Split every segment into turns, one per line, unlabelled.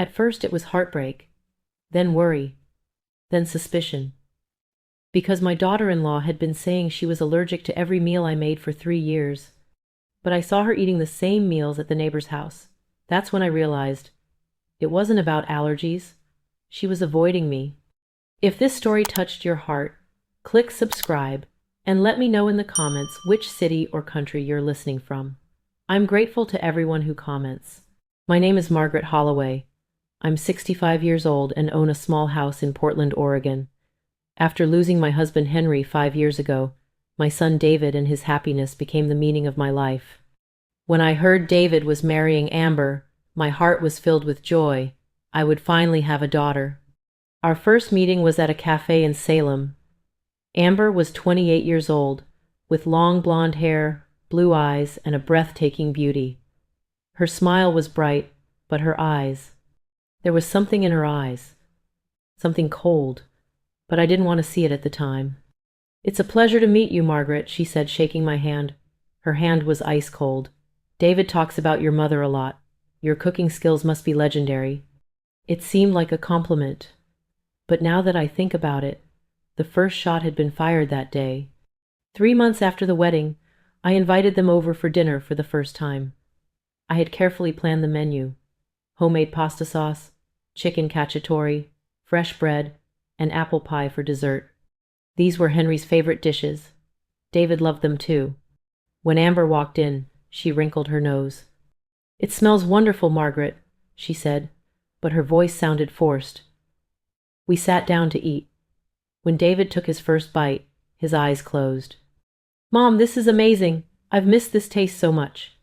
At first it was heartbreak, then worry, then suspicion. Because my daughter-in-law had been saying she was allergic to every meal I made for 3 years. But I saw her eating the same meals at the neighbor's house. That's when I realized it wasn't about allergies. She was avoiding me. If this story touched your heart, click subscribe and let me know in the comments which city or country you're listening from. I'm grateful to everyone who comments. My name is Margaret Holloway. I'm 65 years old and own a small house in Portland, Oregon. After losing my husband Henry 5 years ago, my son David and his happiness became the meaning of my life. When I heard David was marrying Amber, my heart was filled with joy. I would finally have a daughter. Our first meeting was at a cafe in Salem. Amber was 28 years old, with long blonde hair, blue eyes, and a breathtaking beauty. Her smile was bright, but her eyes. There was something in her eyes. Something cold, but I didn't want to see it at the time. "It's a pleasure to meet you, Margaret," she said, shaking my hand. Her hand was ice cold. "David talks about your mother a lot. Your cooking skills must be legendary." It seemed like a compliment. But now that I think about it, the first shot had been fired that day. 3 months after the wedding, I invited them over for dinner for the first time. I had carefully planned the menu: homemade pasta sauce, chicken cacciatore, fresh bread, and apple pie for dessert. These were Henry's favorite dishes. David loved them too. When Amber walked in, she wrinkled her nose. "It smells wonderful, Margaret," she said, but her voice sounded forced. We sat down to eat. When David took his first bite, his eyes closed. "Mom, this is amazing. I've missed this taste so much."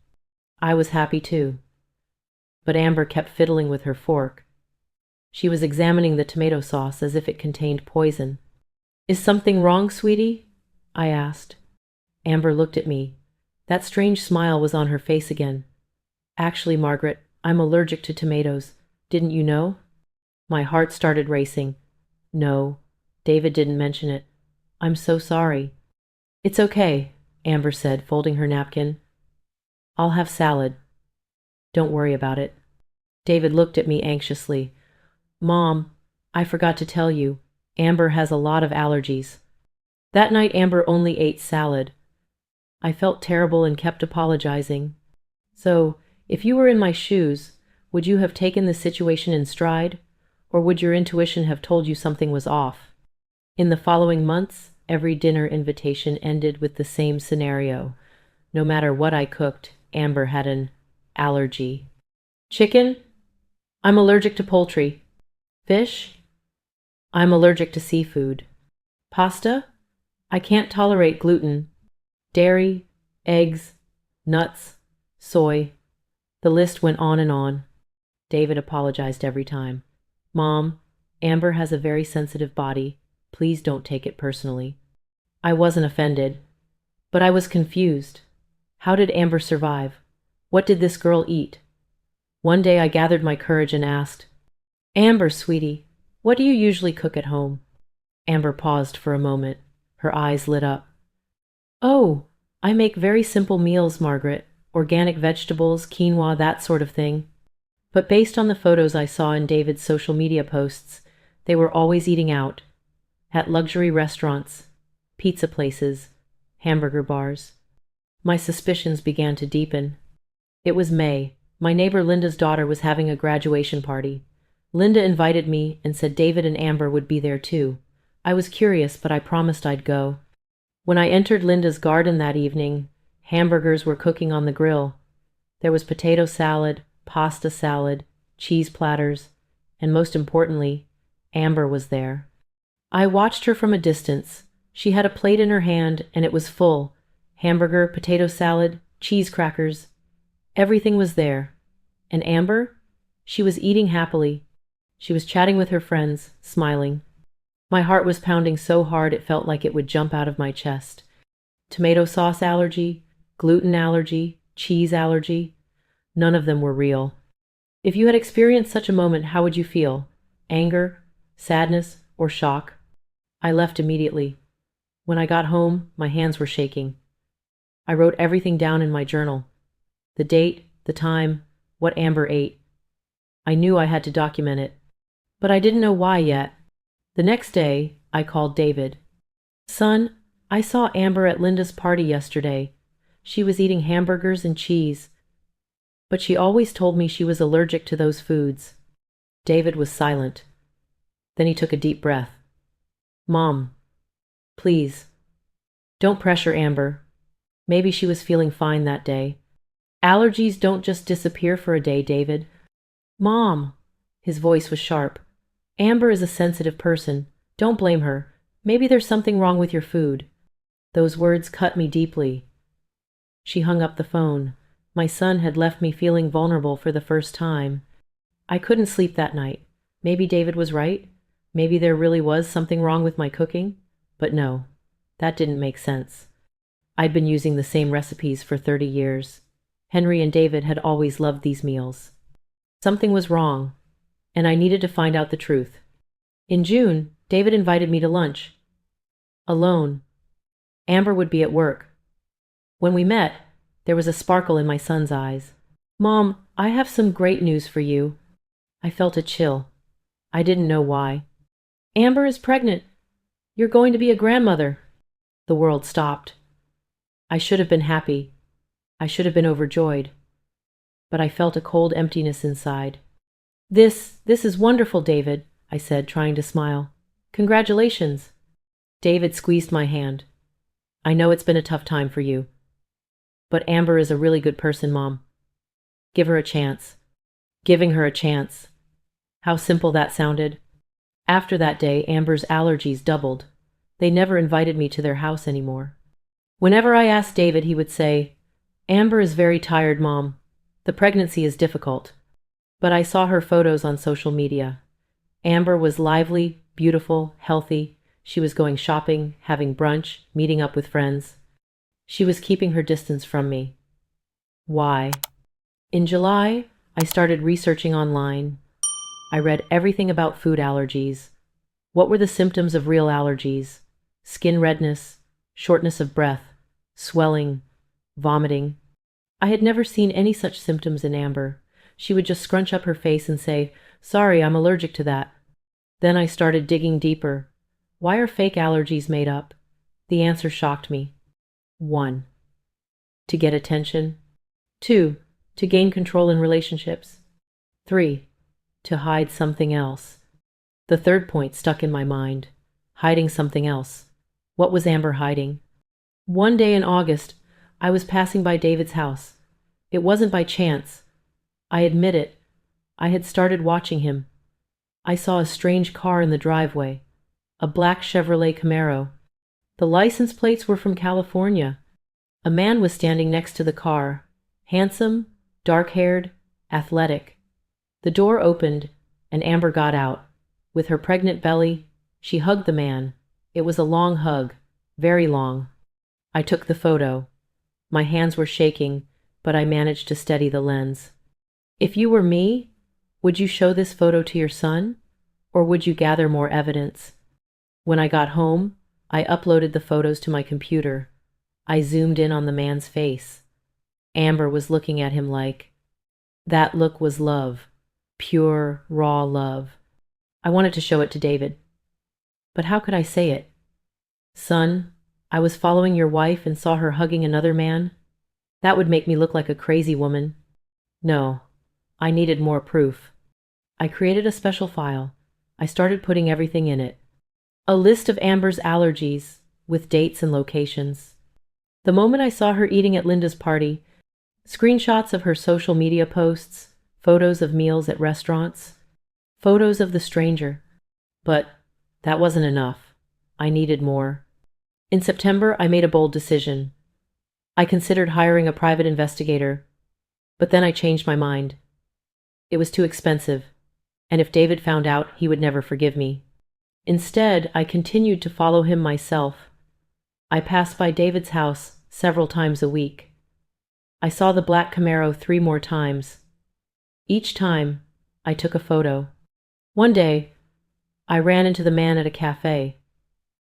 I was happy too. But Amber kept fiddling with her fork. She was examining the tomato sauce as if it contained poison. "Is something wrong, sweetie?" I asked. Amber looked at me. That strange smile was on her face again. "Actually, Margaret, I'm allergic to tomatoes. Didn't you know?" My heart started racing. "No, David didn't mention it. I'm so sorry." "It's okay," Amber said, folding her napkin. "I'll have salad. Don't worry about it." David looked at me anxiously. "Mom, I forgot to tell you, Amber has a lot of allergies." That night Amber only ate salad. I felt terrible and kept apologizing. "So, if you were in my shoes, would you have taken the situation in stride, or would your intuition have told you something was off?" In the following months, every dinner invitation ended with the same scenario. No matter what I cooked, Amber had an allergy. "Chicken? I'm allergic to poultry." "Fish? I'm allergic to seafood." "Pasta? I can't tolerate gluten." "Dairy, eggs, nuts, soy." The list went on and on. David apologized every time. "Mom, Amber has a very sensitive body. Please don't take it personally." I wasn't offended, but I was confused. How did Amber survive? What did this girl eat? One day I gathered my courage and asked, "Amber, sweetie, what do you usually cook at home?" Amber paused for a moment. Her eyes lit up. "Oh, I make very simple meals, Margaret. Organic vegetables, quinoa, that sort of thing." But based on the photos I saw in David's social media posts, they were always eating out. At luxury restaurants, pizza places, hamburger bars. My suspicions began to deepen. It was May. My neighbor Linda's daughter was having a graduation party. Linda invited me and said David and Amber would be there too. I was curious, but I promised I'd go. When I entered Linda's garden that evening, hamburgers were cooking on the grill. There was potato salad, pasta salad, cheese platters, and most importantly, Amber was there. I watched her from a distance. She had a plate in her hand, and it was full. Hamburger, potato salad, cheese crackers. Everything was there. And Amber? She was eating happily. She was chatting with her friends, smiling. My heart was pounding so hard it felt like it would jump out of my chest. Tomato sauce allergy, gluten allergy, cheese allergy. None of them were real. If you had experienced such a moment, how would you feel? Anger, sadness, or shock? I left immediately. When I got home, my hands were shaking. I wrote everything down in my journal. The date, the time, what Amber ate. I knew I had to document it, but I didn't know why yet. The next day, I called David. Son, I saw Amber at Linda's party yesterday. She was eating hamburgers and cheese, but she always told me she was allergic to those foods. David was silent. Then he took a deep breath. Mom, please, don't pressure Amber. Maybe she was feeling fine that day. Allergies don't just disappear for a day, David. Mom, his voice was sharp. Amber is a sensitive person. Don't blame her. Maybe there's something wrong with your food. Those words cut me deeply. She hung up the phone. My son had left me feeling vulnerable for the first time. I couldn't sleep that night. Maybe David was right. Maybe there really was something wrong with my cooking. But no, that didn't make sense. I'd been using the same recipes for 30 years. Henry and David had always loved these meals. Something was wrong, and I needed to find out the truth. In June, David invited me to lunch. Alone. Amber would be at work. When we met, there was a sparkle in my son's eyes. Mom, I have some great news for you. I felt a chill. I didn't know why. Amber is pregnant. You're going to be a grandmother. The world stopped. I should have been happy. I should have been overjoyed. But I felt a cold emptiness inside. This is wonderful, David, I said, trying to smile. Congratulations. David squeezed my hand. I know it's been a tough time for you. But Amber is a really good person, Mom. Give her a chance. Giving her a chance. How simple that sounded. After that day, Amber's allergies doubled. They never invited me to their house anymore. Whenever I asked David, he would say, Amber is very tired, Mom. The pregnancy is difficult. But I saw her photos on social media. Amber was lively, beautiful, healthy. She was going shopping, having brunch, meeting up with friends. She was keeping her distance from me. Why? In July, I started researching online. I read everything about food allergies. What were the symptoms of real allergies? Skin redness, shortness of breath, swelling, vomiting. I had never seen any such symptoms in Amber. She would just scrunch up her face and say, Sorry, I'm allergic to that. Then I started digging deeper. Why are fake allergies made up? The answer shocked me. 1. To get attention. 2. To gain control in relationships. 3. To hide something else. The third point stuck in my mind. Hiding something else. What was Amber hiding? One day in August, I was passing by David's house. It wasn't by chance. I admit it. I had started watching him. I saw a strange car in the driveway. A black Chevrolet Camaro. The license plates were from California. A man was standing next to the car. Handsome, dark-haired, athletic. The door opened, and Amber got out. With her pregnant belly, she hugged the man. It was a long hug, very long. I took the photo. My hands were shaking, but I managed to steady the lens. If you were me, would you show this photo to your son? Or would you gather more evidence? When I got home, I uploaded the photos to my computer. I zoomed in on the man's face. Amber was looking at him like... That look was love. Pure, raw love. I wanted to show it to David. But how could I say it? Son, I was following your wife and saw her hugging another man. That would make me look like a crazy woman. No, I needed more proof. I created a special file. I started putting everything in it. A list of Amber's allergies, with dates and locations. The moment I saw her eating at Linda's party, screenshots of her social media posts, photos of meals at restaurants, photos of the stranger. But that wasn't enough. I needed more. In September, I made a bold decision. I considered hiring a private investigator, but then I changed my mind. It was too expensive, and if David found out, he would never forgive me. Instead, I continued to follow him myself. I passed by David's house several times a week. I saw the black Camaro 3 more times. Each time, I took a photo. One day, I ran into the man at a cafe.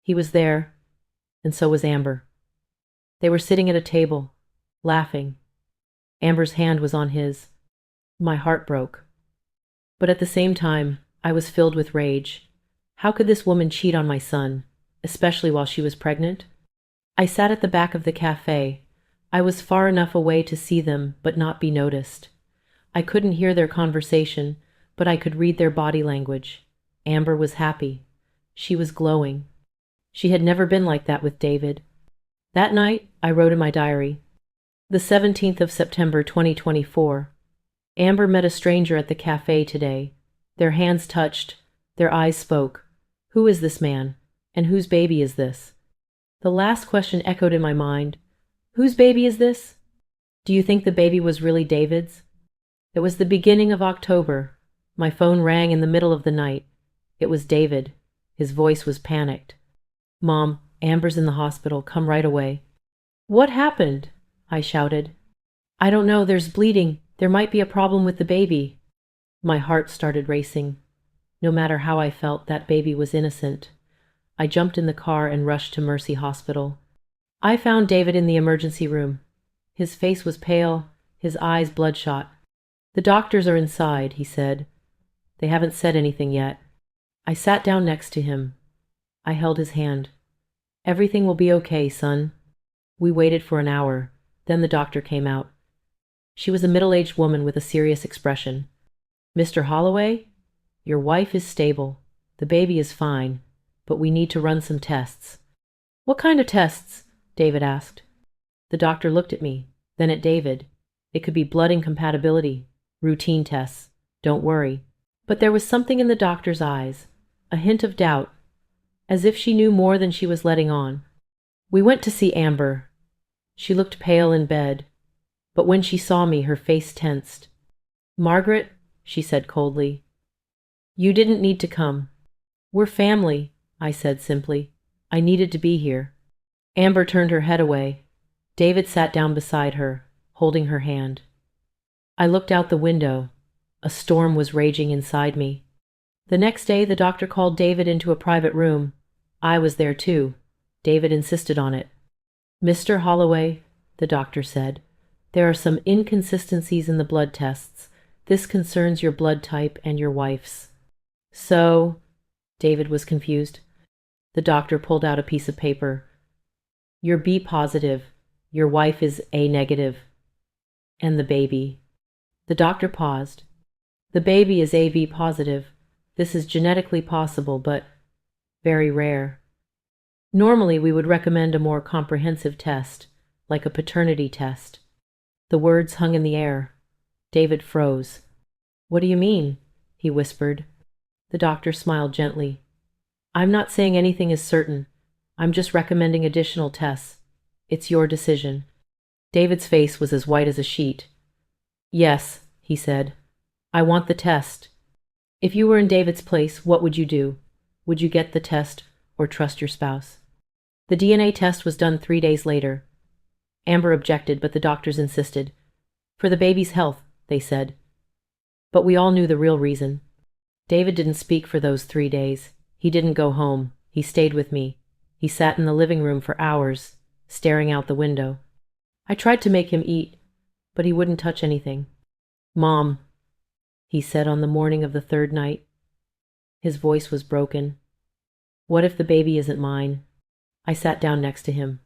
He was there, and so was Amber. They were sitting at a table, laughing. Amber's hand was on his. My heart broke. But at the same time, I was filled with rage. How could this woman cheat on my son, especially while she was pregnant? I sat at the back of the cafe. I was far enough away to see them but not be noticed. I couldn't hear their conversation, but I could read their body language. Amber was happy. She was glowing. She had never been like that with David. That night, I wrote in my diary, the 17th of September 2024. Amber met a stranger at the cafe today. Their hands touched. Their eyes spoke. Who is this man? And whose baby is this? The last question echoed in my mind. Whose baby is this? Do you think the baby was really David's? It was the beginning of October. My phone rang in the middle of the night. It was David. His voice was panicked. Mom, Amber's in the hospital. Come right away. What happened? I shouted. I don't know. There's bleeding. There might be a problem with the baby. My heart started racing. No matter how I felt, that baby was innocent. I jumped in the car and rushed to Mercy Hospital. I found David in the emergency room. His face was pale, his eyes bloodshot. The doctors are inside, he said. They haven't said anything yet. I sat down next to him. I held his hand. Everything will be okay, son. We waited for an hour. Then the doctor came out. She was a middle-aged woman with a serious expression. Mr. Holloway, your wife is stable. The baby is fine, but we need to run some tests. What kind of tests? David asked. The doctor looked at me, then at David. It could be blood incompatibility, routine tests. Don't worry. But there was something in the doctor's eyes, a hint of doubt, as if she knew more than she was letting on. We went to see Amber. She looked pale in bed, but when she saw me, her face tensed. Margaret, she said coldly, you didn't need to come. We're family, I said simply. I needed to be here. Amber turned her head away. David sat down beside her, holding her hand. I looked out the window. A storm was raging inside me. The next day, the doctor called David into a private room. I was there too. David insisted on it. Mr. Holloway, the doctor said, there are some inconsistencies in the blood tests. This concerns your blood type and your wife's. So, David was confused. The doctor pulled out a piece of paper. You're B positive. Your wife is A negative. And the baby. The doctor paused. The baby is AB positive. This is genetically possible, but very rare. Normally, we would recommend a more comprehensive test, like a paternity test. The words hung in the air. David froze. What do you mean? He whispered. The doctor smiled gently. I'm not saying anything is certain. I'm just recommending additional tests. It's your decision. David's face was as white as a sheet. Yes, he said. I want the test. If you were in David's place, what would you do? Would you get the test or trust your spouse? The DNA test was done 3 days later. Amber objected, but the doctors insisted. For the baby's health, they said. But we all knew the real reason. David didn't speak for those 3 days. He didn't go home. He stayed with me. He sat in the living room for hours, staring out the window. I tried to make him eat, but he wouldn't touch anything. Mom, he said on the morning of the 3rd night. His voice was broken. What if the baby isn't mine? I sat down next to him.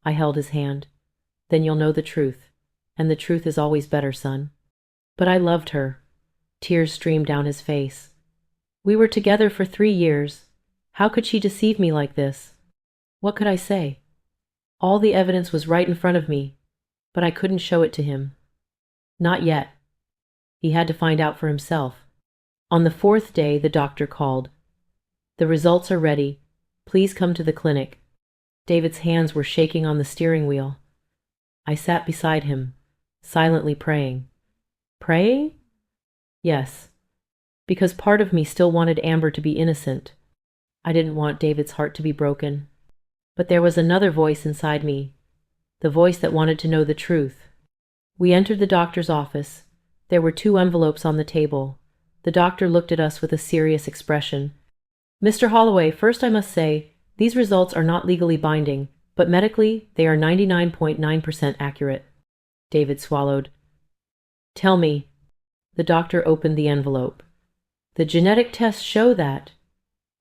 I held his hand. Then you'll know the truth, and the truth is always better, son. But I loved her. Tears streamed down his face. We were together for 3 years. How could she deceive me like this? What could I say? All the evidence was right in front of me, but I couldn't show it to him. Not yet. He had to find out for himself. On the 4th day, the doctor called. The results are ready. Please come to the clinic. David's hands were shaking on the steering wheel. I sat beside him, silently praying. Praying? Yes, because part of me still wanted Amber to be innocent. I didn't want David's heart to be broken. But there was another voice inside me, the voice that wanted to know the truth. We entered the doctor's office. There were 2 envelopes on the table. The doctor looked at us with a serious expression. Mr. Holloway, first I must say, these results are not legally binding, but medically they are 99.9% accurate. David swallowed. Tell me. The doctor opened the envelope. The genetic tests show that.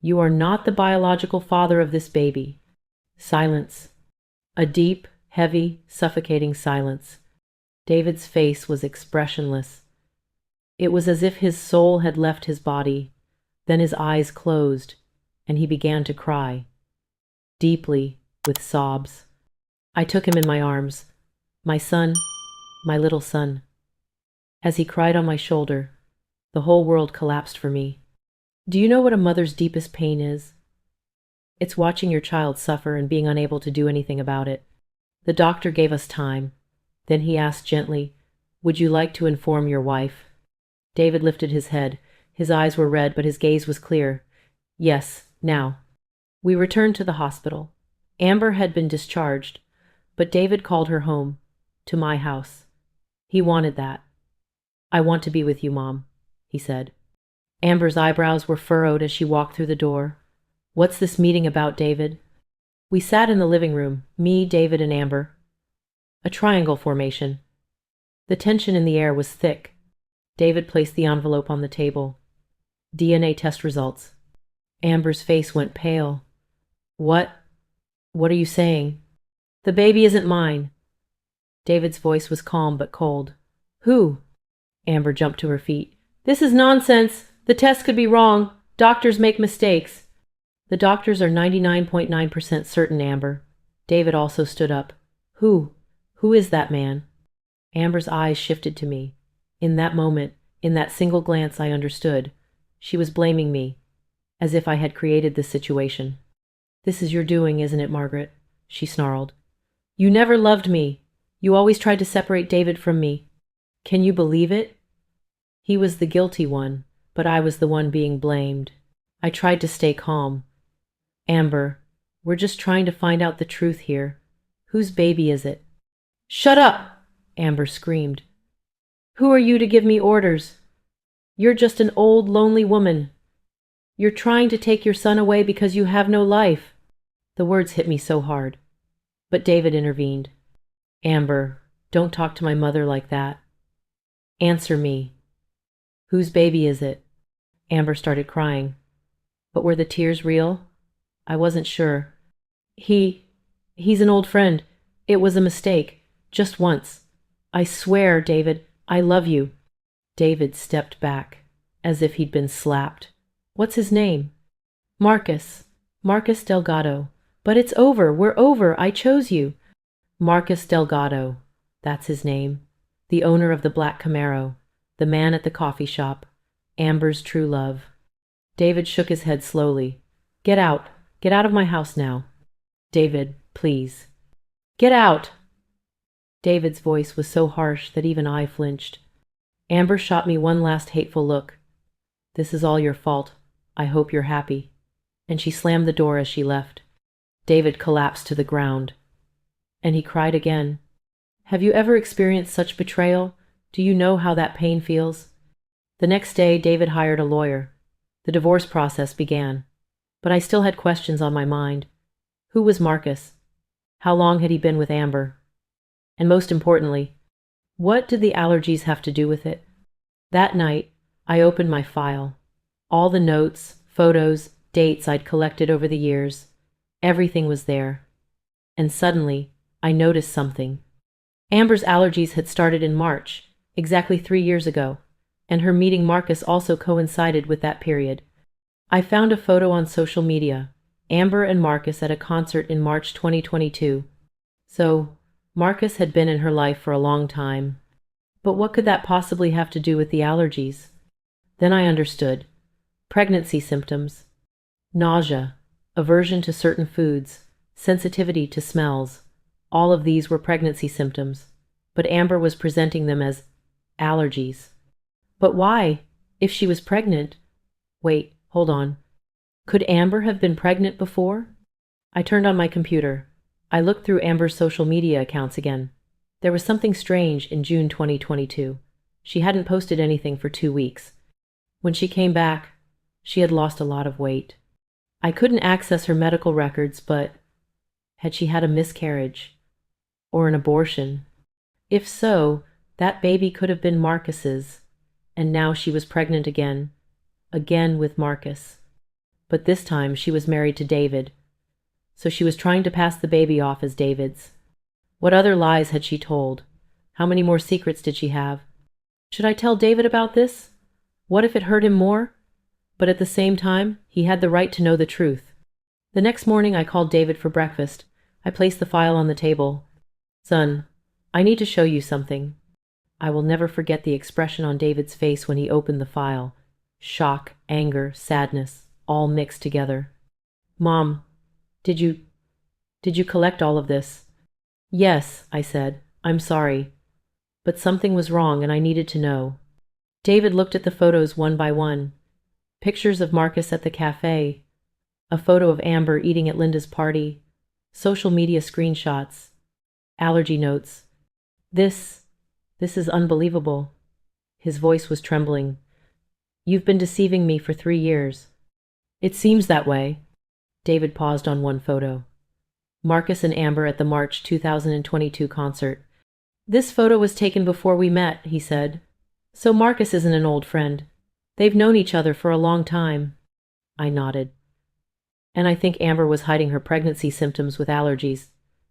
You are not the biological father of this baby. Silence. A deep, heavy, suffocating silence. David's face was expressionless. It was as if his soul had left his body. Then his eyes closed, and he began to cry. Deeply, with sobs. I took him in my arms. My son, my little son. As he cried on my shoulder, the whole world collapsed for me. Do you know what a mother's deepest pain is? It's watching your child suffer and being unable to do anything about it. The doctor gave us time. Then he asked gently, "Would you like to inform your wife?" David lifted his head. His eyes were red, but his gaze was clear. "Yes, now." We returned to the hospital. Amber had been discharged, but David called her home, to my house. He wanted that. "I want to be with you, Mom," he said. Amber's eyebrows were furrowed as she walked through the door. "What's this meeting about, David?" We sat in the living room, me, David, and Amber. A triangle formation. The tension in the air was thick. David placed the envelope on the table. DNA test results. Amber's face went pale. What are you saying?" "The baby isn't mine." David's voice was calm but cold. "Who?" Amber jumped to her feet. "This is nonsense. The test could be wrong. Doctors make mistakes." "The doctors are 99.9% certain, Amber." David also stood up. Who is that man?" Amber's eyes shifted to me. In that moment, in that single glance, I understood. She was blaming me, as if I had created this situation. "This is your doing, isn't it, Margaret?" she snarled. "You never loved me. You always tried to separate David from me. Can you believe it? He was the guilty one, but I was the one being blamed." I tried to stay calm. "Amber, we're just trying to find out the truth here. Whose baby is it?" "Shut up!" Amber screamed. "Who are you to give me orders? You're just an old, lonely woman. You're trying to take your son away because you have no life." The words hit me so hard. But David intervened. "Amber, don't talk to my mother like that. Answer me. Whose baby is it?" Amber started crying. But were the tears real? I wasn't sure. He's an old friend. It was a mistake. Just once. I swear, David, I love you." David stepped back, as if he'd been slapped. "What's his name?" "Marcus. Marcus Delgado. But it's over. We're over. I chose you." "Marcus Delgado. That's his name. The owner of the black Camaro. The man at the coffee shop. Amber's true love." David shook his head slowly. Get out. Get out of my house now." "David, please." "Get out!" David's voice was so harsh that even I flinched. Amber shot me one last hateful look. "This is all your fault. I hope you're happy." And she slammed the door as she left. David collapsed to the ground. And he cried again. Have you ever experienced such betrayal? Do you know how that pain feels? The next day, David hired a lawyer. The divorce process began. But I still had questions on my mind. Who was Marcus? How long had he been with Amber? And most importantly, what did the allergies have to do with it? That night, I opened my file. All the notes, photos, dates I'd collected over the years. Everything was there. And suddenly, I noticed something. Amber's allergies had started in March, exactly 3 years ago, and her meeting Marcus also coincided with that period. I found a photo on social media, Amber and Marcus at a concert in March 2022. So, Marcus had been in her life for a long time. But what could that possibly have to do with the allergies? Then I understood. Pregnancy symptoms. Nausea, aversion to certain foods, sensitivity to smells. All of these were pregnancy symptoms, but Amber was presenting them as allergies. But why? If she was pregnant... Wait, hold on. Could Amber have been pregnant before? I turned on my computer. I looked through Amber's social media accounts again. There was something strange in June 2022. She hadn't posted anything for 2 weeks. When she came back, she had lost a lot of weight. I couldn't access her medical records, but had she had a miscarriage? Or an abortion? If so, that baby could have been Marcus's, and now she was pregnant again. Again with Marcus. But this time she was married to David, so she was trying to pass the baby off as David's. What other lies had she told? How many more secrets did she have? Should I tell David about this? What if it hurt him more? But at the same time, he had the right to know the truth. The next morning I called David for breakfast. I placed the file on the table. "Son, I need to show you something." I will never forget the expression on David's face when he opened the file. Shock, anger, sadness, all mixed together. "Mom, did you collect all of this?" "Yes," I said. "I'm sorry. But something was wrong and I needed to know." David looked at the photos one by one. Pictures of Marcus at the cafe, a photo of Amber eating at Linda's party, social media screenshots, allergy notes. This is unbelievable." His voice was trembling. "You've been deceiving me for 3 years." "It seems that way." David paused on one photo. Marcus and Amber at the March 2022 concert. "This photo was taken before we met," he said. "So Marcus isn't an old friend. They've known each other for a long time." I nodded. "And I think Amber was hiding her pregnancy symptoms with allergies,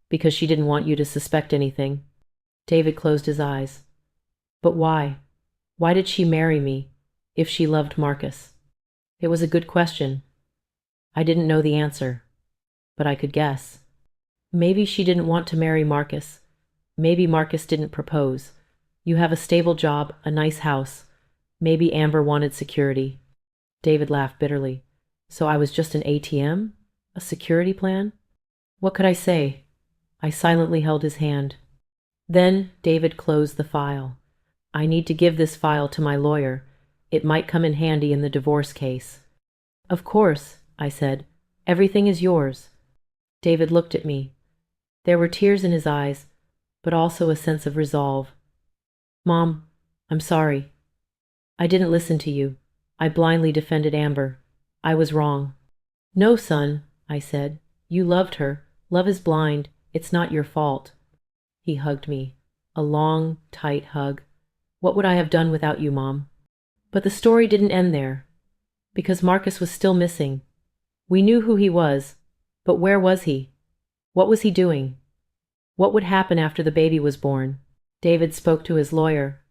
because she didn't want you to suspect anything." David closed his eyes. "But why? Why did she marry me, if she loved Marcus?" It was a good question. I didn't know the answer, but I could guess. Maybe she didn't want to marry Marcus. Maybe Marcus didn't propose. You have a stable job, a nice house. Maybe Amber wanted security. David laughed bitterly. So I was just an ATM? A security plan? What could I say? I silently held his hand. Then David closed the file. "I need to give this file to my lawyer. It might come in handy in the divorce case." "Of course," I said. "Everything is yours." David looked at me. There were tears in his eyes, but also a sense of resolve. "Mom, I'm sorry. I didn't listen to you. I blindly defended Amber. I was wrong." "No, son," I said. "You loved her. Love is blind. It's not your fault." He hugged me. A long, tight hug. "What would I have done without you, Mom?" But the story didn't end there, because Marcus was still missing. We knew who he was, but where was he? What was he doing? What would happen after the baby was born? David spoke to his lawyer.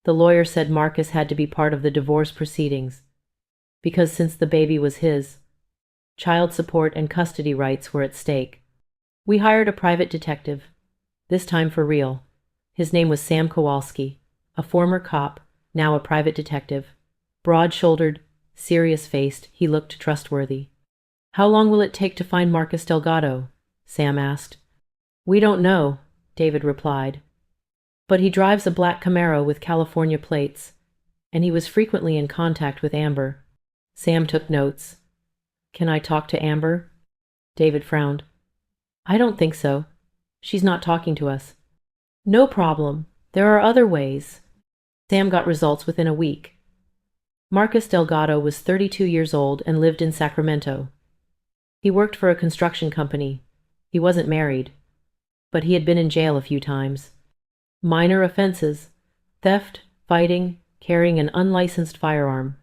The lawyer said Marcus had to be part of the divorce proceedings, because since the baby was his, child support and custody rights were at stake. We hired a private detective, this time for real. His name was Sam Kowalski, a former cop, now a private detective. Broad-shouldered, serious-faced, he looked trustworthy. "How long will it take to find Marcus Delgado?" Sam asked. "We don't know," David replied. "But he drives a black Camaro with California plates, and he was frequently in contact with Amber." Sam took notes. "Can I talk to Amber?" David frowned. "I don't think so. She's not talking to us." "No problem. There are other ways." Sam got results within a week. Marcus Delgado was 32 years old and lived in Sacramento. He worked for a construction company. He wasn't married, but he had been in jail a few times. Minor offenses: theft, fighting, carrying an unlicensed firearm.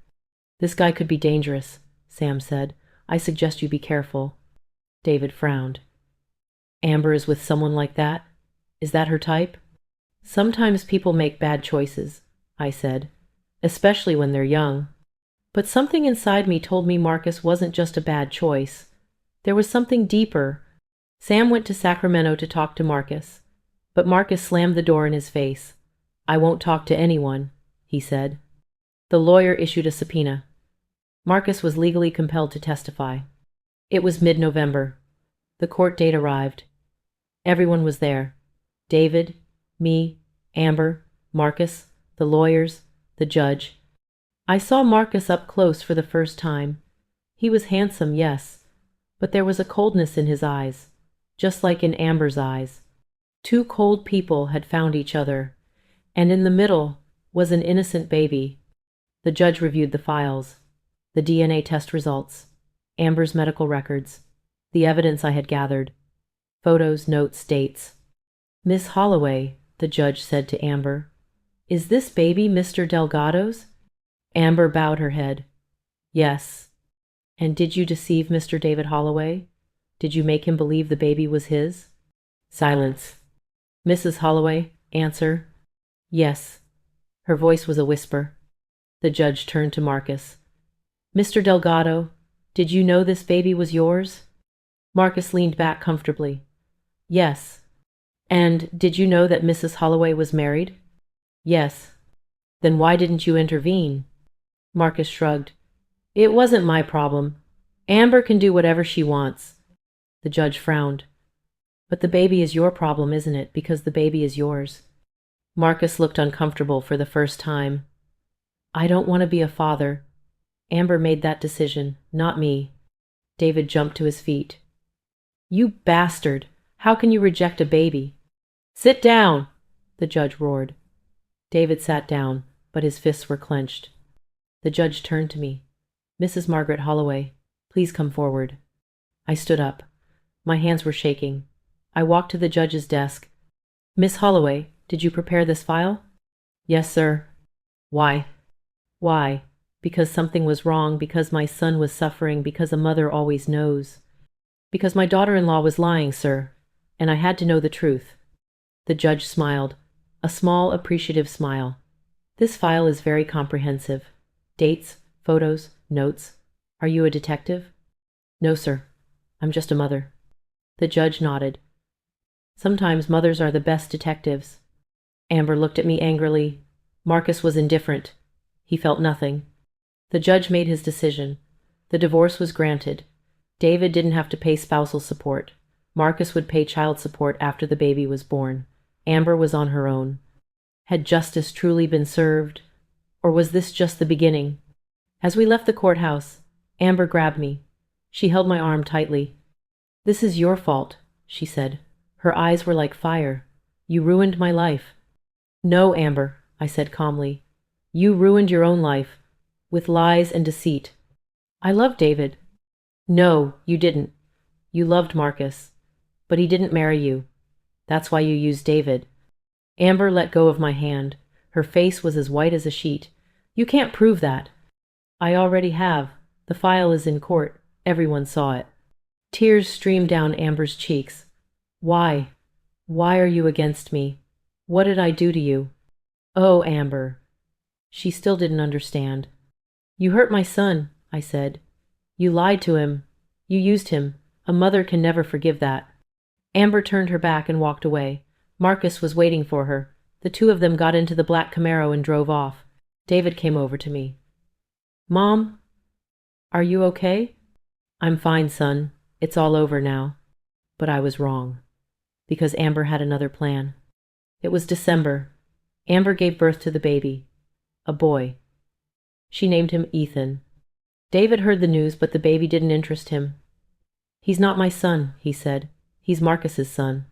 "This guy could be dangerous," Sam said. "I suggest you be careful." David frowned. "Amber is with someone like that? Is that her type?" "Sometimes people make bad choices," I said, "especially when they're young. But something inside me told me Marcus wasn't just a bad choice. There was something deeper." Sam went to Sacramento to talk to Marcus, but Marcus slammed the door in his face. "I won't talk to anyone," he said. The lawyer issued a subpoena. Marcus was legally compelled to testify. It was mid-November. The court date arrived. Everyone was there. David, me, Amber, Marcus, the lawyers, the judge. I saw Marcus up close for the first time. He was handsome, yes, but there was a coldness in his eyes, just like in Amber's eyes. Two cold people had found each other, and in the middle was an innocent baby. The judge reviewed the files, the DNA test results, Amber's medical records, the evidence I had gathered, photos, notes, dates. "Miss Holloway," the judge said to Amber, "is this baby Mr. Delgado's?" Amber bowed her head. Yes. And did you deceive Mr. David Holloway? Did you make him believe the baby was his? Silence. Mrs. Holloway, answer. Yes. Her voice was a whisper. The judge turned to Marcus. Mr. Delgado, did you know this baby was yours? Marcus leaned back comfortably. Yes. And did you know that Mrs. Holloway was married? Yes. Then why didn't you intervene? Marcus shrugged. It wasn't my problem. Amber can do whatever she wants. The judge frowned. But the baby is your problem, isn't it? Because the baby is yours. Marcus looked uncomfortable for the first time. I don't want to be a father. Amber made that decision, not me. David jumped to his feet. You bastard! How can you reject a baby? Sit down! The judge roared. David sat down, but his fists were clenched. The judge turned to me. Mrs. Margaret Holloway, please come forward. I stood up. My hands were shaking. I walked to the judge's desk. Miss Holloway, did you prepare this file? Yes, sir. Why? Why? Because something was wrong, because my son was suffering, because a mother always knows. Because my daughter-in-law was lying, sir, and I had to know the truth. The judge smiled, a small, appreciative smile. This file is very comprehensive. Dates, photos, notes. Are you a detective? No, sir. I'm just a mother. The judge nodded. Sometimes mothers are the best detectives. Amber looked at me angrily. Marcus was indifferent. He felt nothing. The judge made his decision. The divorce was granted. David didn't have to pay spousal support. Marcus would pay child support after the baby was born. Amber was on her own. Had justice truly been served? Or was this just the beginning? As we left the courthouse, Amber grabbed me. She held my arm tightly. This is your fault, she said. Her eyes were like fire. You ruined my life. No, Amber, I said calmly. You ruined your own life, with lies and deceit. I love David. No, you didn't. You loved Marcus. But he didn't marry you. That's why you used David. Amber let go of my hand. Her face was as white as a sheet. You can't prove that. I already have. The file is in court. Everyone saw it. Tears streamed down Amber's cheeks. Why? Why are you against me? What did I do to you? Oh, Amber. She still didn't understand. You hurt my son, I said. You lied to him. You used him. A mother can never forgive that. Amber turned her back and walked away. Marcus was waiting for her. The two of them got into the black Camaro and drove off. David came over to me. Mom, are you okay? I'm fine, son. It's all over now. But I was wrong. Because Amber had another plan. It was December. Amber gave birth to the baby. A boy. She named him Ethan. David heard the news, but the baby didn't interest him. He's not my son, he said. He's Marcus's son.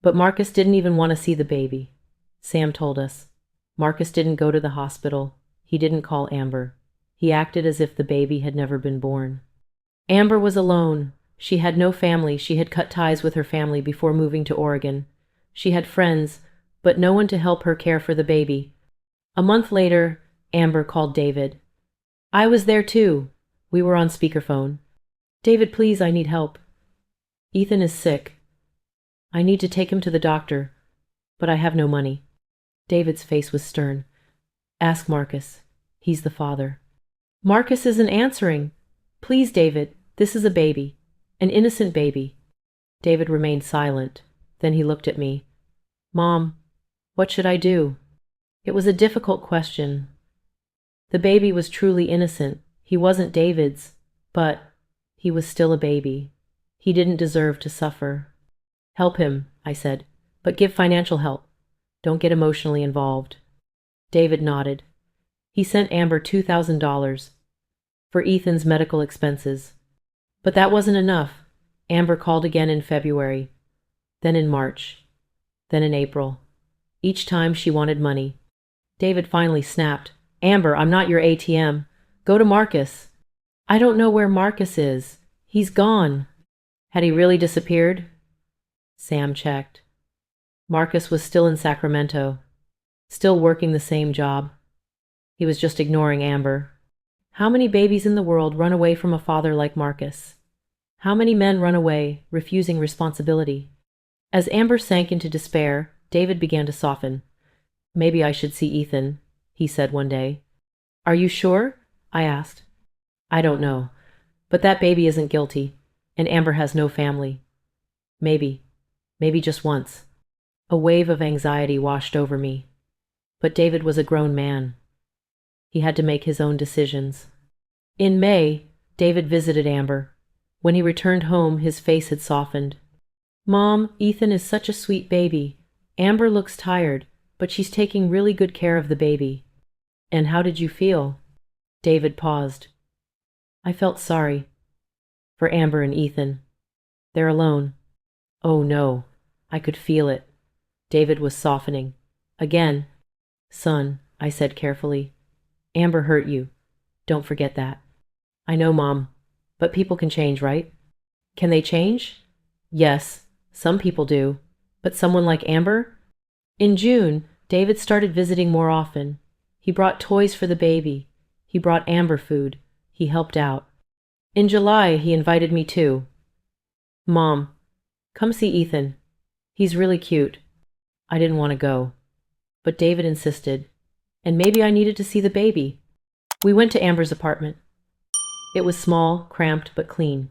But Marcus didn't even want to see the baby. Sam told us. Marcus didn't go to the hospital. He didn't call Amber. He acted as if the baby had never been born. Amber was alone. She had no family. She had cut ties with her family before moving to Oregon. She had friends, but no one to help her care for the baby. A month later, Amber called David. I was there too. We were on speakerphone. David, please, I need help. Ethan is sick. I need to take him to the doctor, but I have no money. David's face was stern. Ask Marcus. He's the father. Marcus isn't answering. Please, David, this is a baby. An innocent baby. David remained silent. Then he looked at me. Mom, what should I do? It was a difficult question. The baby was truly innocent. He wasn't David's, but he was still a baby. He didn't deserve to suffer. Help him, I said, but give financial help. Don't get emotionally involved. David nodded. He sent Amber $2,000 for Ethan's medical expenses. But that wasn't enough. Amber called again in February, then in March, then in April. Each time she wanted money. David finally snapped. Amber, I'm not your ATM. Go to Marcus. I don't know where Marcus is. He's gone. Had he really disappeared? Sam checked. Marcus was still in Sacramento, still working the same job. He was just ignoring Amber. How many babies in the world run away from a father like Marcus? How many men run away, refusing responsibility? As Amber sank into despair, David began to soften. Maybe I should see Ethan, he said one day. Are you sure? I asked. I don't know. But that baby isn't guilty, and Amber has no family. Maybe just once. A wave of anxiety washed over me. But David was a grown man. He had to make his own decisions. In May, David visited Amber. When he returned home, his face had softened. Mom, Ethan is such a sweet baby. Amber looks tired, but she's taking really good care of the baby. And how did you feel? David paused. I felt sorry. For Amber and Ethan. They're alone. Oh no, I could feel it. David was softening. Again. Son, I said carefully. Amber hurt you. Don't forget that. I know, Mom. But people can change, right? Can they change? Yes, some people do. But someone like Amber? In June, David started visiting more often. He brought toys for the baby. He brought Amber food. He helped out. In July, he invited me too. Mom, come see Ethan. He's really cute. I didn't want to go. But David insisted. And maybe I needed to see the baby. We went to Amber's apartment. It was small, cramped, but clean.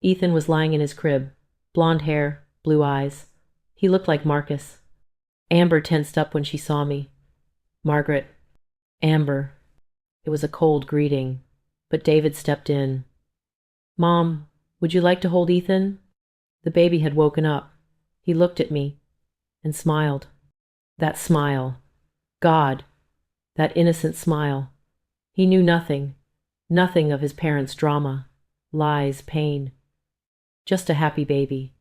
Ethan was lying in his crib. Blonde hair, blue eyes. He looked like Marcus. Amber tensed up when she saw me. Margaret. Amber. It was a cold greeting, but David stepped in. Mom, would you like to hold Ethan? The baby had woken up. He looked at me and smiled. That smile. God. That innocent smile. He knew nothing of his parents' drama, lies, pain. Just a happy baby.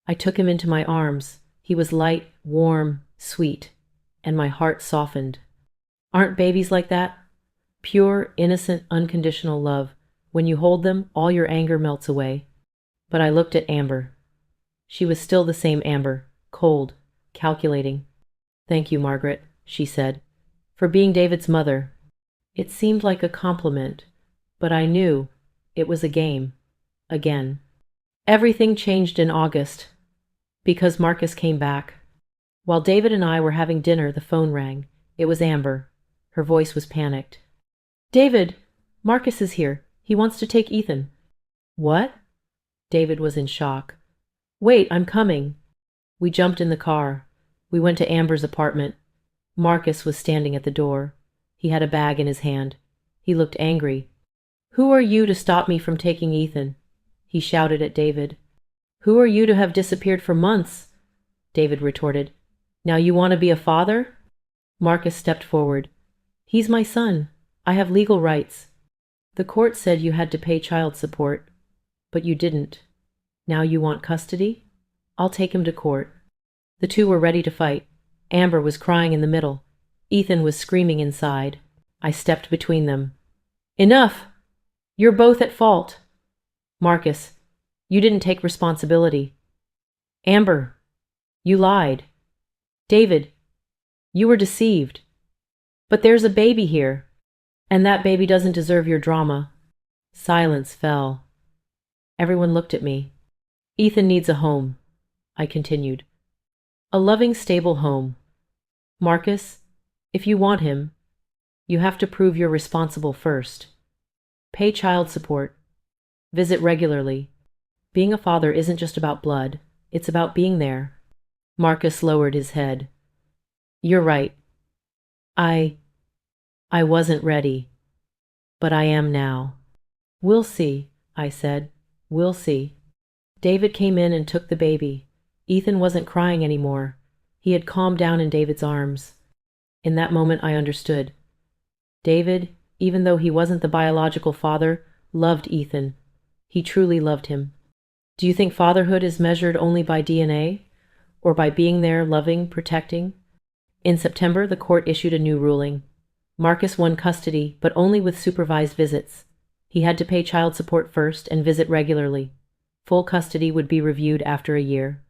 I took him into my arms. He was light, warm, sweet, and my heart softened. Aren't babies like that? Pure, innocent, unconditional love. When you hold them, all your anger melts away. But I looked at Amber. She was still the same Amber, cold, calculating. Thank you, Margaret, she said, for being David's mother. It seemed like a compliment, but I knew it was a game. Again. Everything changed in August, because Marcus came back. While David and I were having dinner, the phone rang. It was Amber. Her voice was panicked. David, Marcus is here. He wants to take Ethan. What? David was in shock. Wait, I'm coming. We jumped in the car. We went to Amber's apartment. Marcus was standing at the door. He had a bag in his hand. He looked angry. Who are you to stop me from taking Ethan? He shouted at David. Who are you to have disappeared for months? David retorted. Now you want to be a father? Marcus stepped forward. He's my son. I have legal rights. The court said you had to pay child support, but you didn't. Now you want custody? I'll take him to court. The two were ready to fight. Amber was crying in the middle. Ethan was screaming inside. I stepped between them. Enough! You're both at fault. Marcus, you didn't take responsibility. Amber, you lied. David, you were deceived. But there's a baby here, and that baby doesn't deserve your drama. Silence fell. Everyone looked at me. Ethan needs a home, I continued. A loving, stable home. Marcus, if you want him, you have to prove you're responsible first. Pay child support. Visit regularly. Being a father isn't just about blood, it's about being there. Marcus lowered his head. You're right. I wasn't ready. But I am now. We'll see, I said. We'll see. David came in and took the baby. Ethan wasn't crying anymore. He had calmed down in David's arms. In that moment I understood. David, even though he wasn't the biological father, loved Ethan. He truly loved him. Do you think fatherhood is measured only by DNA? Or by being there, loving, protecting? In September, the court issued a new ruling. Marcus won custody, but only with supervised visits. He had to pay child support first and visit regularly. Full custody would be reviewed after a year.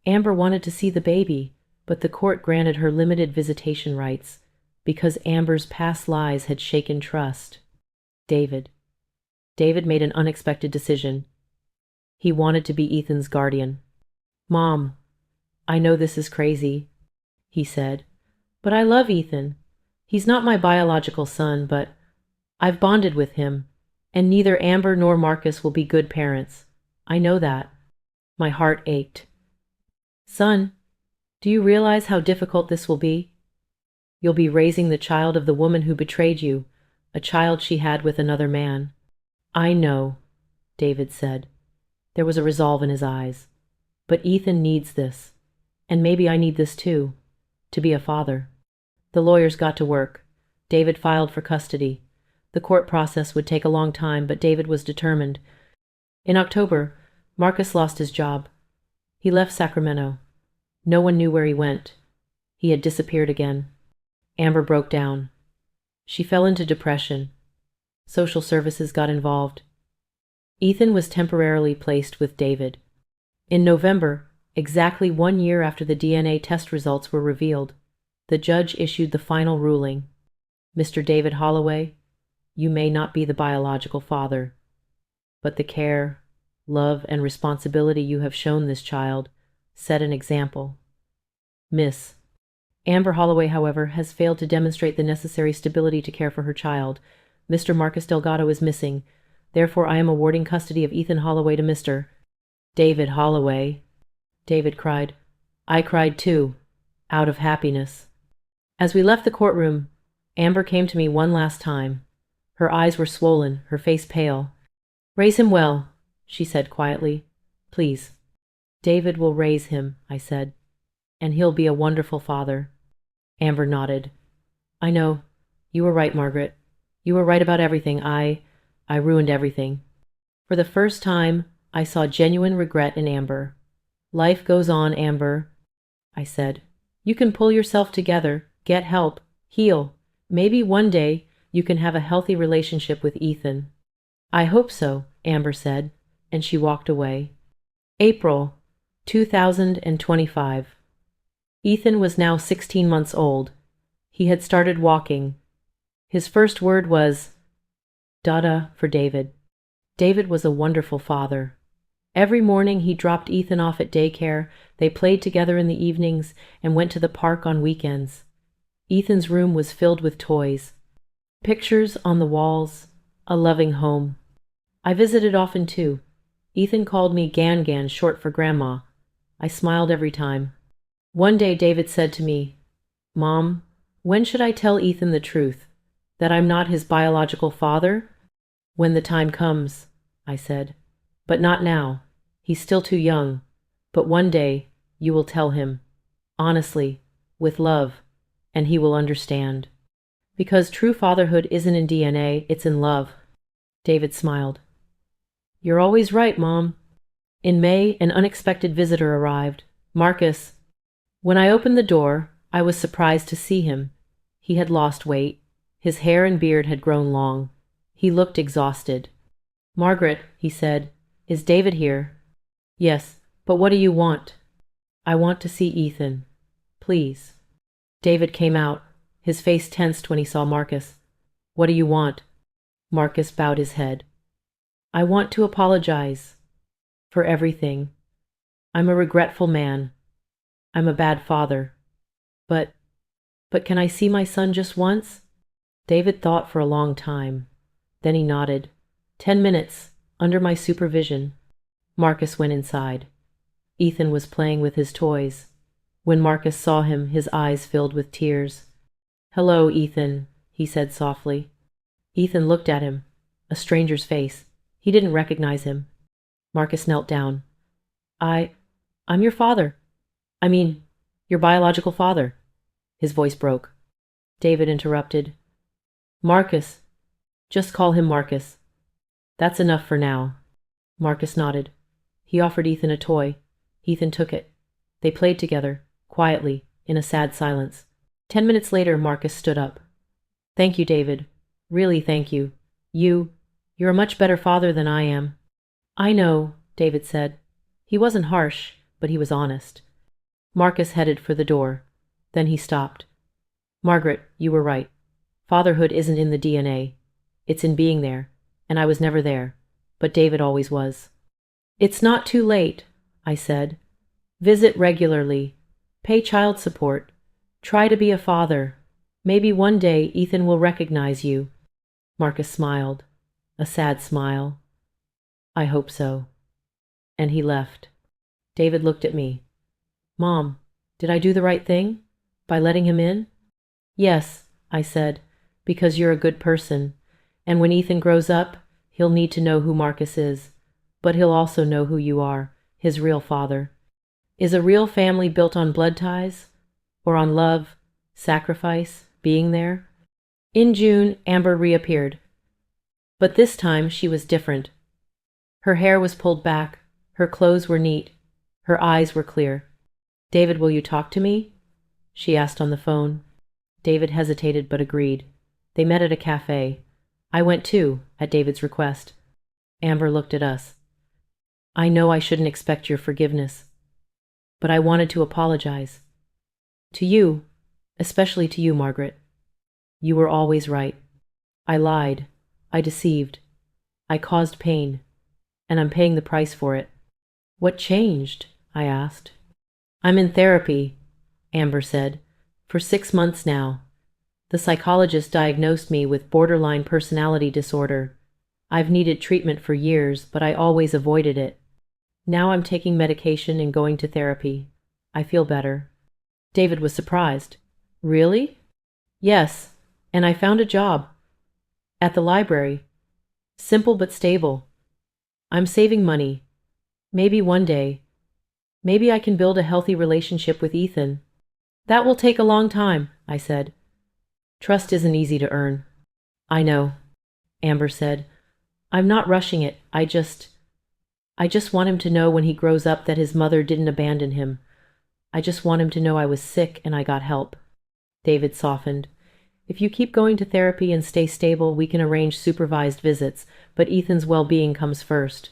Amber wanted to see the baby, but the court granted her limited visitation rights because Amber's past lies had shaken trust. David. David made an unexpected decision. He wanted to be Ethan's guardian. "Mom, I know this is crazy," he said, "but I love Ethan. He's not my biological son, but I've bonded with him, and neither Amber nor Marcus will be good parents. I know that." My heart ached. "Son, do you realize how difficult this will be? You'll be raising the child of the woman who betrayed you, a child she had with another man." "I know," David said. There was a resolve in his eyes. "But Ethan needs this. And maybe I need this too, to be a father." The lawyers got to work. David filed for custody. The court process would take a long time, but David was determined. In October, Marcus lost his job. He left Sacramento. No one knew where he went. He had disappeared again. Amber broke down. She fell into depression. Social services got involved. Ethan was temporarily placed with David. In November, exactly 1 year after the DNA test results were revealed, the judge issued the final ruling. "Mr. David Holloway, you may not be the biological father, but the care, love, and responsibility you have shown this child set an example. Miss Amber Holloway, however, has failed to demonstrate the necessary stability to care for her child. Mr. Marcus Delgado is missing. Therefore, I am awarding custody of Ethan Holloway to Mr. David Holloway." David cried. I cried too, out of happiness. As we left the courtroom, Amber came to me one last time. Her eyes were swollen, her face pale. "Raise him well," she said quietly. "Please." "David will raise him," I said, "and he'll be a wonderful father." Amber nodded. "I know. You were right, Margaret. You were right about everything. I ruined everything." For the first time, I saw genuine regret in Amber. "Life goes on, Amber," I said. "You can pull yourself together, get help, heal. Maybe one day you can have a healthy relationship with Ethan." "I hope so," Amber said, and she walked away. April 2025. Ethan was now 16 months old. He had started walking. His first word was, "Dada," for David. David was a wonderful father. Every morning he dropped Ethan off at daycare, they played together in the evenings, and went to the park on weekends. Ethan's room was filled with toys, pictures on the walls, a loving home. I visited often too. Ethan called me Gan, short for Grandma. I smiled every time. One day David said to me, "Mom, when should I tell Ethan the truth? That I'm not his biological father?" "When the time comes," I said. "But not now. He's still too young. But one day you will tell him, honestly, with love, and he will understand. Because true fatherhood isn't in DNA, it's in love." David smiled. "You're always right, Mom." In May, an unexpected visitor arrived, Marcus. When I opened the door, I was surprised to see him. He had lost weight. His hair and beard had grown long. He looked exhausted. "Margaret," he said, "is David here?" "Yes, but what do you want?" "I want to see Ethan. Please." David came out. His face tensed when he saw Marcus. "What do you want?" Marcus bowed his head. "I want to apologize for everything. I'm a regretful man. I'm a bad father. But can I see my son just once?" David thought for a long time. Then he nodded. 10 minutes, under my supervision." Marcus went inside. Ethan was playing with his toys. When Marcus saw him, his eyes filled with tears. "Hello, Ethan," he said softly. Ethan looked at him, a stranger's face. He didn't recognize him. Marcus knelt down. I'm your father. I mean, your biological father." His voice broke. David interrupted. "Marcus. Just call him Marcus. That's enough for now." Marcus nodded. He offered Ethan a toy. Ethan took it. They played together, quietly, in a sad silence. 10 minutes later, Marcus stood up. "Thank you, David. Really, thank you. You're a much better father than I am." "I know," David said. He wasn't harsh, but he was honest. Marcus headed for the door. Then he stopped. "Margaret, you were right. Fatherhood isn't in the DNA. It's in being there, and I was never there, but David always was. It's not too late, I said. Visit regularly. Pay child support. Try to be a father. Maybe one day Ethan will recognize you. Marcus smiled, a sad smile. I hope so. And he left. David looked at me. Mom, did I do the right thing? By letting him in? Yes, I said, because you're a good person. And when Ethan grows up, he'll need to know who Marcus is. But he'll also know who you are, his real father. Is a real family built on blood ties? Or on love, sacrifice, being there? In June, Amber reappeared. But this time she was different. Her hair was pulled back, her clothes were neat, her eyes were clear. David, will you talk to me? She asked on the phone. David hesitated but agreed. They met at a cafe. I went too, at David's request. Amber looked at us. I know I shouldn't expect your forgiveness, but I wanted to apologize. To you, especially to you, Margaret. You were always right. I lied. I deceived. I caused pain, and I'm paying the price for it. What changed? I asked. I'm in therapy, Amber said, for 6 months now. The psychologist diagnosed me with borderline personality disorder. I've needed treatment for years, but I always avoided it. Now I'm taking medication and going to therapy. I feel better. David was surprised. Really? Yes, and I found a job. At the library. Simple but stable. I'm saving money. Maybe one day. Maybe I can build a healthy relationship with Ethan. That will take a long time, I said. Trust isn't easy to earn. I know, Amber said. I'm not rushing it. I just want him to know when he grows up that his mother didn't abandon him. I just want him to know I was sick and I got help. David softened. If you keep going to therapy and stay stable, we can arrange supervised visits, but Ethan's well-being comes first.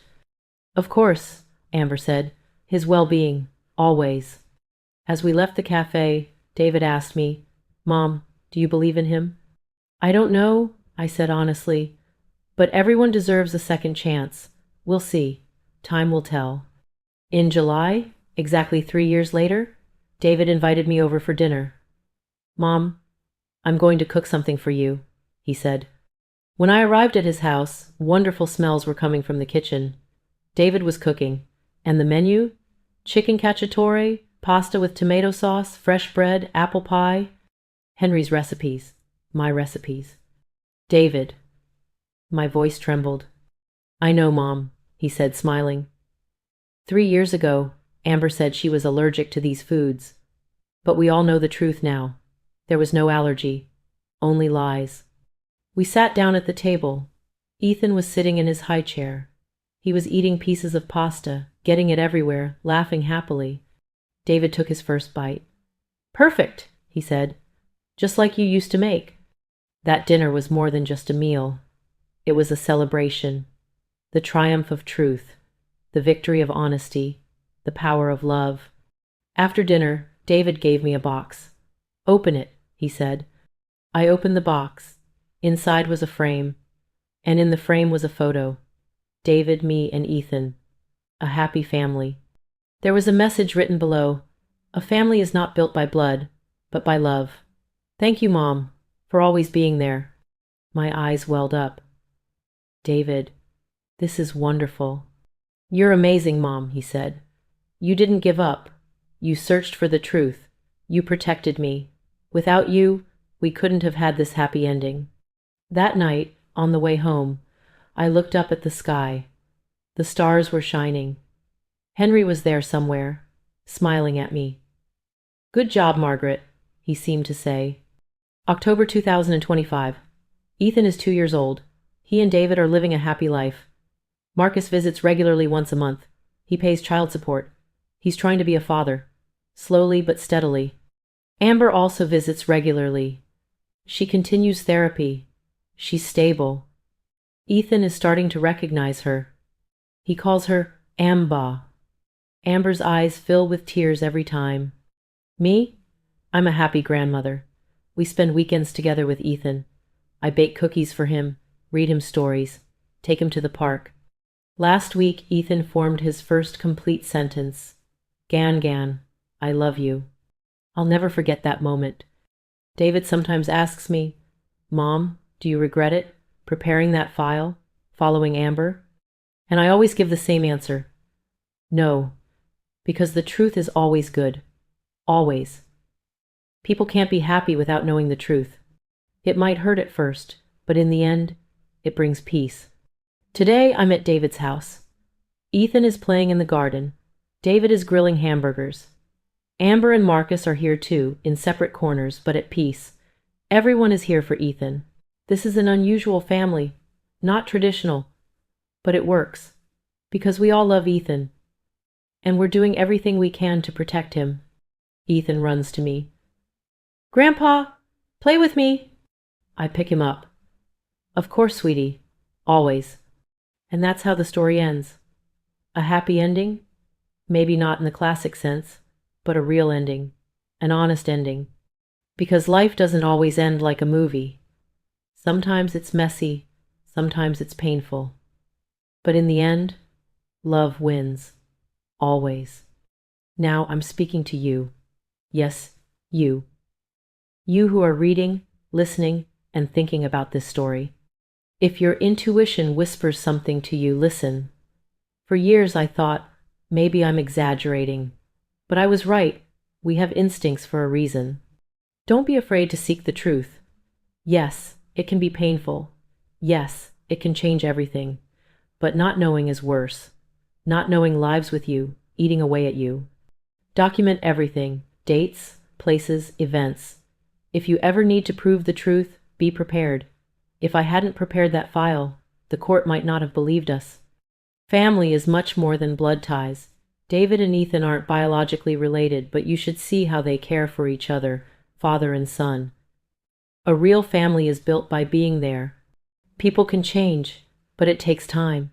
Of course, Amber said. His well-being, always. As we left the cafe, David asked me, Mom, do you believe in him? I don't know, I said honestly, but everyone deserves a second chance. We'll see. Time will tell. In July, exactly 3 years later, David invited me over for dinner. Mom, I'm going to cook something for you, he said. When I arrived at his house, wonderful smells were coming from the kitchen. David was cooking, and the menu? Chicken cacciatore, pasta with tomato sauce, fresh bread, apple pie. Henry's recipes, my recipes. David. My voice trembled. I know, Mom, he said, smiling. 3 years ago, Amber said she was allergic to these foods. But we all know the truth now. There was no allergy, only lies. We sat down at the table. Ethan was sitting in his high chair. He was eating pieces of pasta, getting it everywhere, laughing happily. David took his first bite. Perfect, he said. Just like you used to make. That dinner was more than just a meal. It was a celebration. The triumph of truth. The victory of honesty. The power of love. After dinner, David gave me a box. Open it, he said. I opened the box. Inside was a frame. And in the frame was a photo. David, me, and Ethan. A happy family. There was a message written below. A family is not built by blood, but by love. Thank you, Mom, for always being there. My eyes welled up. David, this is wonderful. You're amazing, Mom, he said. You didn't give up. You searched for the truth. You protected me. Without you, we couldn't have had this happy ending. That night, on the way home, I looked up at the sky. The stars were shining. Henry was there somewhere, smiling at me. Good job, Margaret, he seemed to say. October 2025. Ethan is 2 years old. He and David are living a happy life. Marcus visits regularly once a month. He pays child support. He's trying to be a father. Slowly but steadily. Amber also visits regularly. She continues therapy. She's stable. Ethan is starting to recognize her. He calls her Amba. Amber's eyes fill with tears every time. Me? I'm a happy grandmother. We spend weekends together with Ethan. I bake cookies for him. read him stories, take him to the park. Last week, Ethan formed his first complete sentence. Gan Gan, I love you. I'll never forget that moment. David sometimes asks me, Mom, do you regret it, preparing that file, following Amber? And I always give the same answer. No, because the truth is always good. Always. People can't be happy without knowing the truth. It might hurt at first, but in the end, it brings peace. Today, I'm at David's house. Ethan is playing in the garden. David is grilling hamburgers. Amber and Marcus are here too, in separate corners, but at peace. Everyone is here for Ethan. This is an unusual family, not traditional, but it works, because we all love Ethan, and we're doing everything we can to protect him. Ethan runs to me. Grandpa, play with me. I pick him up. Of course, sweetie, always. And that's how the story ends. A happy ending? Maybe not in the classic sense, but a real ending, an honest ending. Because life doesn't always end like a movie. Sometimes it's messy, sometimes it's painful. But in the end, love wins. Always. Now I'm speaking to you. Yes, you. You who are reading, listening, and thinking about this story. If your intuition whispers something to you, listen. For years I thought, maybe I'm exaggerating. But I was right. We have instincts for a reason. Don't be afraid to seek the truth. Yes, it can be painful. Yes, it can change everything. But not knowing is worse. Not knowing lives with you, eating away at you. Document everything, dates, places, events. If you ever need to prove the truth, be prepared. If I hadn't prepared that file, the court might not have believed us. Family is much more than blood ties. David and Ethan aren't biologically related, but you should see how they care for each other, father and son. A real family is built by being there. People can change, but it takes time.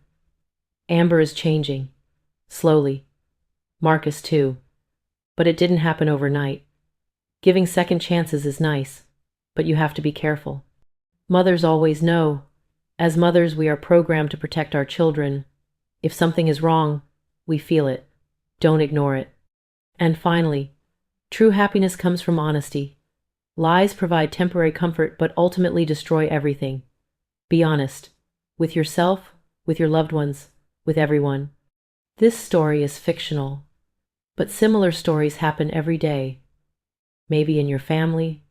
Amber is changing. Slowly. Marcus too. But it didn't happen overnight. Giving second chances is nice, but you have to be careful. Mothers always know. As mothers, we are programmed to protect our children. If something is wrong, we feel it. Don't ignore it. And finally, true happiness comes from honesty. Lies provide temporary comfort but ultimately destroy everything. Be honest. With yourself, with your loved ones, with everyone. This story is fictional, but similar stories happen every day. Maybe in your family,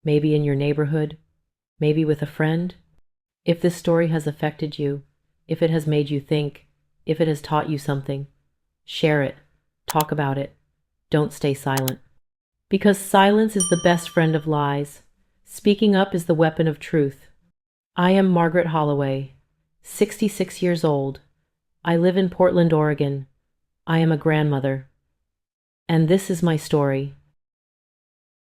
maybe in your neighborhood, maybe with a friend. If this story has affected you, if it has made you think, if it has taught you something, share it, talk about it, don't stay silent. Because silence is the best friend of lies. Speaking up is the weapon of truth. I am Margaret Holloway, 66 years old. I live in Portland, Oregon. I am a grandmother. And this is my story.